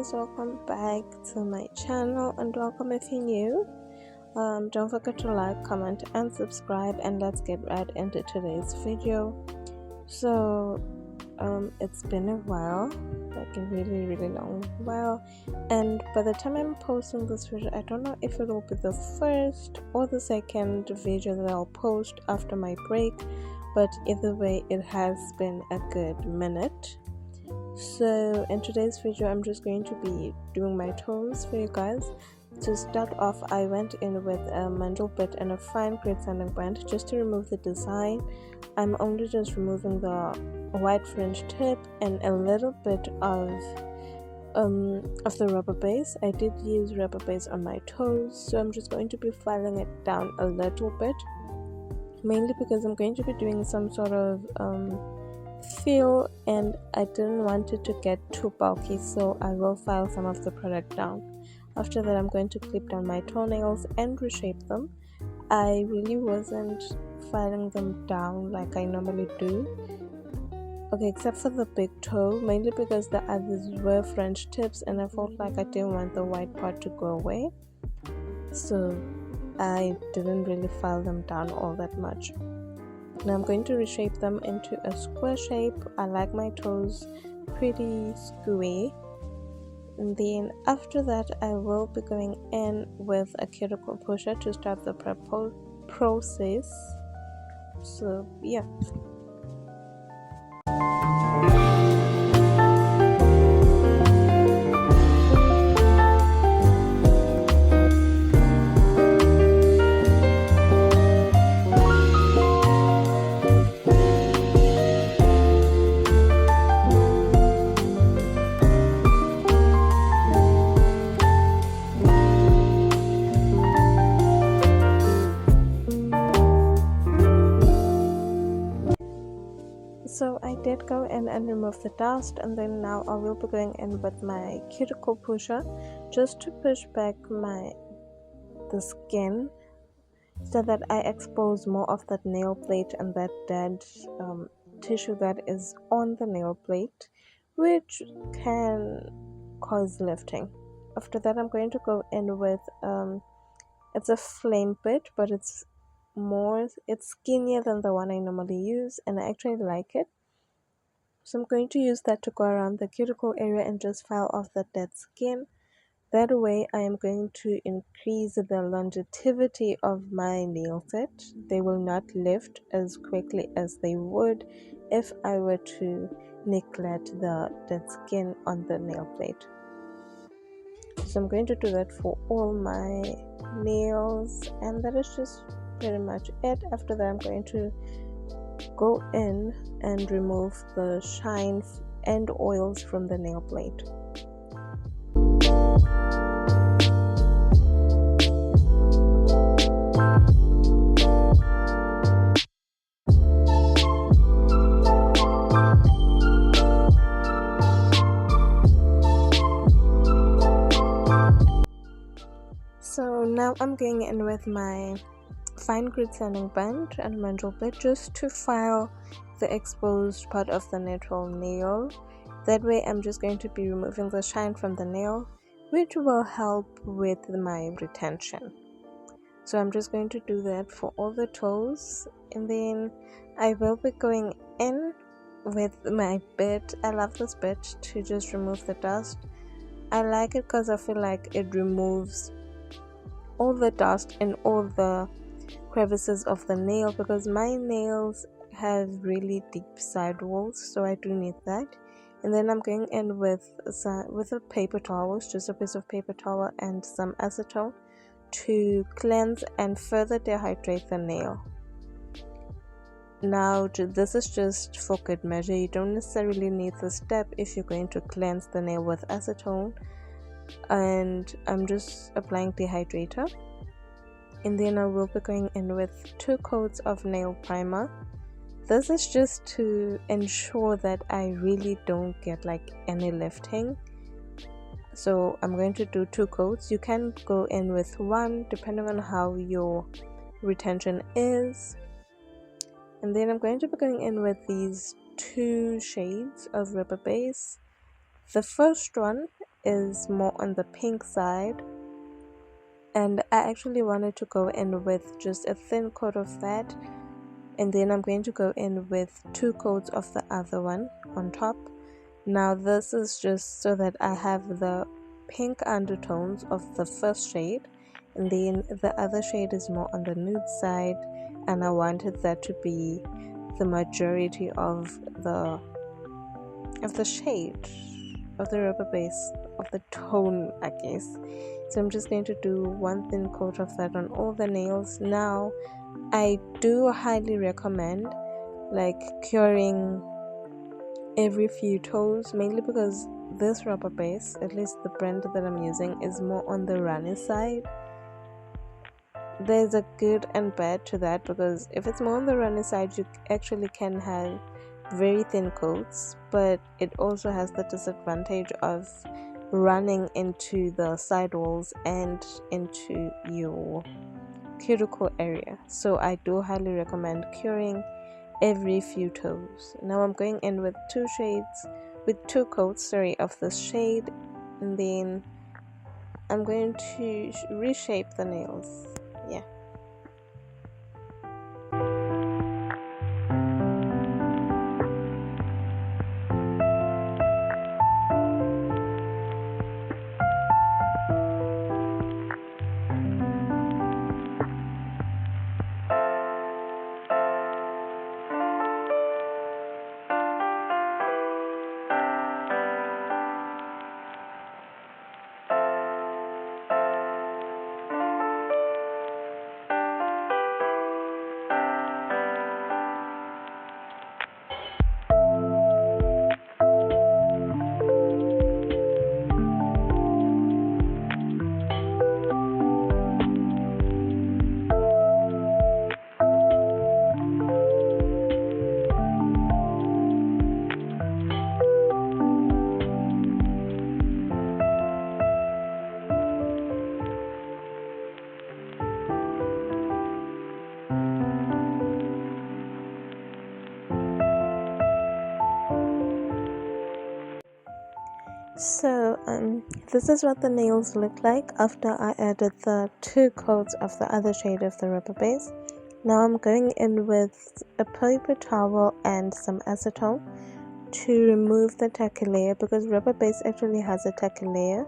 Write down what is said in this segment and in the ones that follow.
guys, welcome back to my channel and welcome if you're new. Don't forget to like, comment and subscribe, and let's get right into today's video. So it's been a while, like a really long while, and by the time I'm posting this video, I don't know if it will be the first or the second video that I'll post after my break, but either way it has been a good minute. So in today's video I'm just going to be doing my toes for you guys. To start off, I went in with a mandrel bit and a fine grit sanding band just to remove the design. I'm only just removing the white fringe tip and a little bit of the rubber base. I did use rubber base on my toes, so I'm just going to be filing it down a little bit, mainly because I'm going to be doing some sort of feel and I didn't want it to get too bulky, so I will file some of the product down. After that, I'm going to clip down my toenails and reshape them. I really wasn't filing them down like I normally do, okay, except for the big toe, mainly because the others were French tips and I felt like I didn't want the white part to go away, so I didn't really file them down all that much. Now I'm going to reshape them into a square shape. I like my toes pretty skewy. And then after that, I will be going in with a cuticle pusher to start the prep process. So yeah. So I did go in and remove the dust, and then now I will be going in with my cuticle pusher just to push back the skin so that I expose more of that nail plate and that dead tissue that is on the nail plate, which can cause lifting. After that, I'm going to go in with it's a flame bit, but it's skinnier than the one I normally use, and I actually like it. So I'm going to use that to go around the cuticle area and just file off the dead skin. That way I am going to increase the longevity of my nail set. They will not lift as quickly as they would if I were to neglect the dead skin on the nail plate. So I'm going to do that for all my nails, and that is just pretty much it. After that, I'm going to go in and remove the shine and oils from the nail plate. So now I'm going in with my fine grit sanding band and mandrel bit just to file the exposed part of the natural nail. That way I'm just going to be removing the shine from the nail, which will help with my retention. So I'm just going to do that for all the toes, and then I will be going in with my bit. I love this bit to just remove the dust. I like it because I feel like it removes all the dust and all the crevices of the nail, because my nails have really deep sidewalls, so I do need that. And then I'm going in with a paper towel, just a piece of paper towel and some acetone to cleanse and further dehydrate the nail. Now this is just for good measure. You don't necessarily need this step if you're going to cleanse the nail with acetone. And I'm just applying dehydrator, and then I will be going in with 2 coats of nail primer. This is just to ensure that I really don't get like any lifting, so I'm going to do 2 coats. You can go in with 1 depending on how your retention is. And then I'm going to be going in with these 2 shades of rubber base. The first one is more on the pink side, and I actually wanted to go in with just a thin coat of that, and then I'm going to go in with 2 coats of the other one on top. Now this is just so that I have the pink undertones of the first shade, and then the other shade is more on the nude side, and I wanted that to be the majority of the shade of the rubber base, of the tone, I guess. So I'm just going to do 1 thin coat of that on all the nails. Now I do highly recommend like curing every few toes, mainly because this rubber base, at least the brand that I'm using, is more on the runny side. There's a good and bad to that, because if it's more on the runny side, you actually can have very thin coats, but it also has the disadvantage of running into the sidewalls and into your cuticle area. So I do highly recommend curing every few toes. Now I'm going in with 2 coats of this shade, and then I'm going to reshape the nails. Yeah. So this is what the nails look like after I added the 2 coats of the other shade of the rubber base. Now I'm going in with a paper towel and some acetone to remove the tacky layer, because rubber base actually has a tacky layer.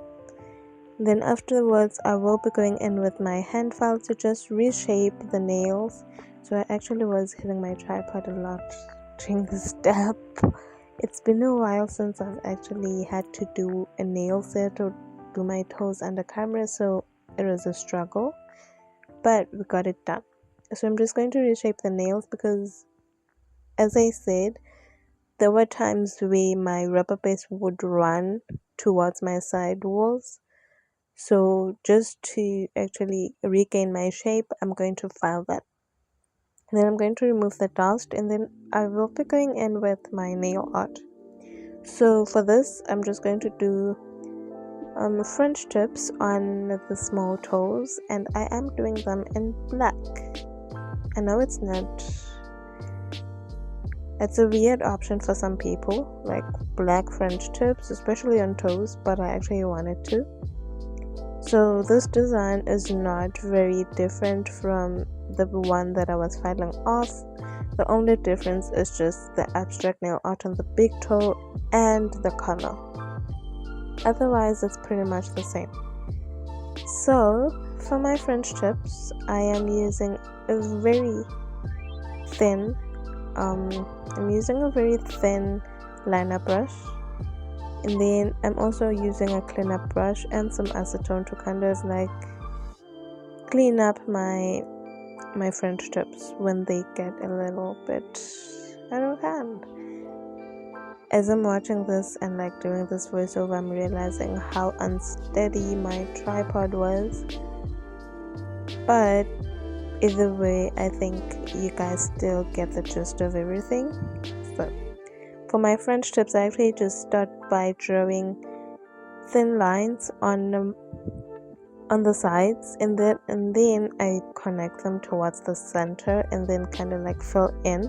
Then afterwards I will be going in with my hand file to just reshape the nails. So I actually was hitting my tripod a lot during this step. It's been a while since I've actually had to do a nail set or do my toes under camera, so it was a struggle, but we got it done. So I'm just going to reshape the nails, because as I said, there were times where my rubber base would run towards my side walls. So just to actually regain my shape, I'm going to file that. And then I'm going to remove the dust, and then I will be going in with my nail art. So for this, I'm just going to do French tips on the small toes, and I am doing them in black. I know it's a weird option for some people, like black French tips, especially on toes, but I actually wanted to. So this design is not very different from the one that I was filing off. The only difference is just the abstract nail art on the big toe and the color. Otherwise, it's pretty much the same. So for my French tips, I am using a very thin liner brush, and then I'm also using a cleanup brush and some acetone to kind of like clean up my French tips when they get a little bit out of hand. As I'm watching this and like doing this voiceover, I'm realizing how unsteady my tripod was, but either way, I think you guys still get the gist of everything. So for my French tips, I actually just start by drawing thin lines on the sides, and then I connect them towards the center, and then kind of like fill in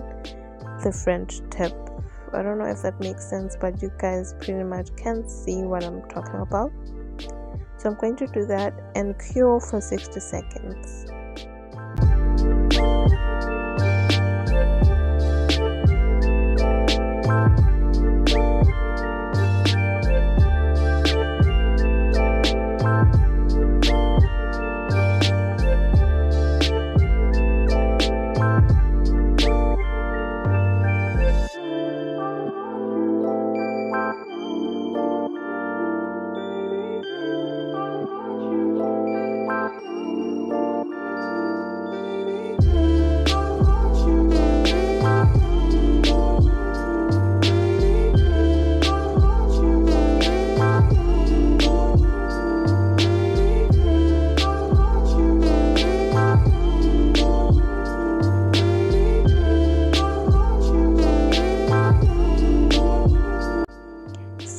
the French tip I don't know if that makes sense, but you guys pretty much can see what I'm talking about. So I'm going to do that and cure for 60 seconds.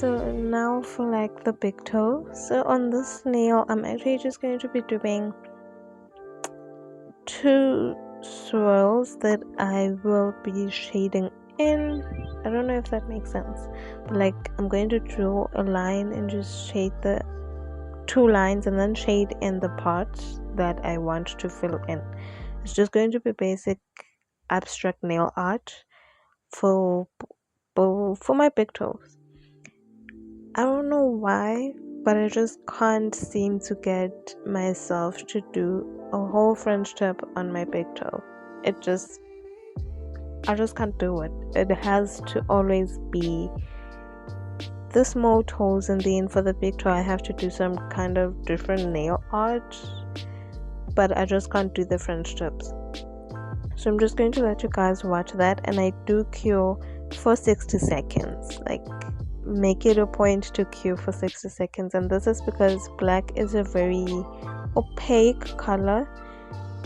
So now for like the big toe. So on this nail, I'm actually just going to be doing 2 swirls that I will be shading in. I don't know if that makes sense, but like I'm going to draw a line and just shade the 2 lines and then shade in the parts that I want to fill in. It's just going to be basic abstract nail art for my big toes. I don't know why, but I just can't seem to get myself to do a whole French tip on my big toe. I just can't do it. It has to always be the small toes, and then for the big toe I have to do some kind of different nail art, but I just can't do the French tips. So I'm just going to let you guys watch that, and I do cure for 60 seconds. Like, make it a point to cure for 60 seconds, and this is because black is a very opaque color,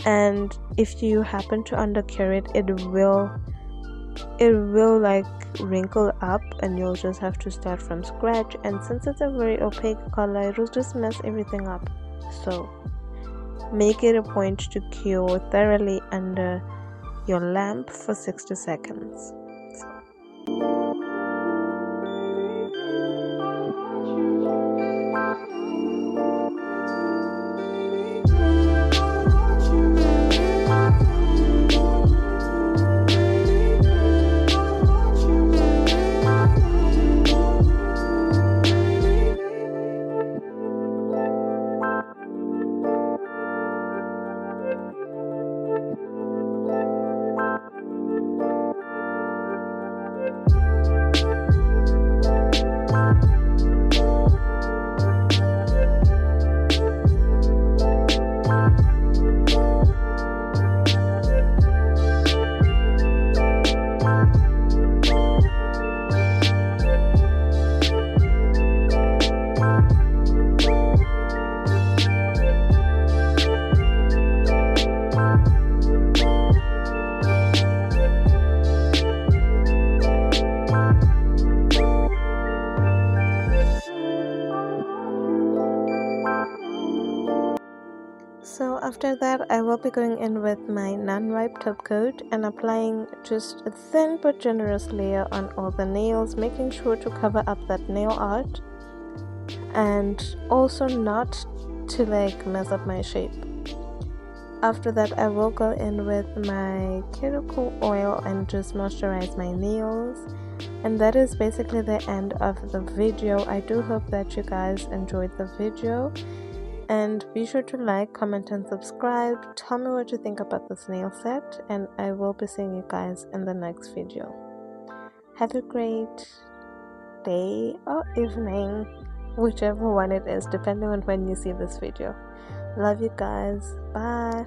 and if you happen to undercure it, it will like wrinkle up and you'll just have to start from scratch, and since it's a very opaque color, it will just mess everything up. So make it a point to cure thoroughly under your lamp for 60 seconds. So after that, I will be going in with my non-wipe top coat and applying just a thin but generous layer on all the nails, making sure to cover up that nail art and also not to like mess up my shape. After that, I will go in with my cuticle oil and just moisturize my nails. And that is basically the end of the video. I do hope that you guys enjoyed the video. And be sure to like, comment, and subscribe. Tell me what you think about this nail set, and I will be seeing you guys in the next video. Have a great day or evening, whichever one it is, depending on when you see this video. Love you guys. Bye.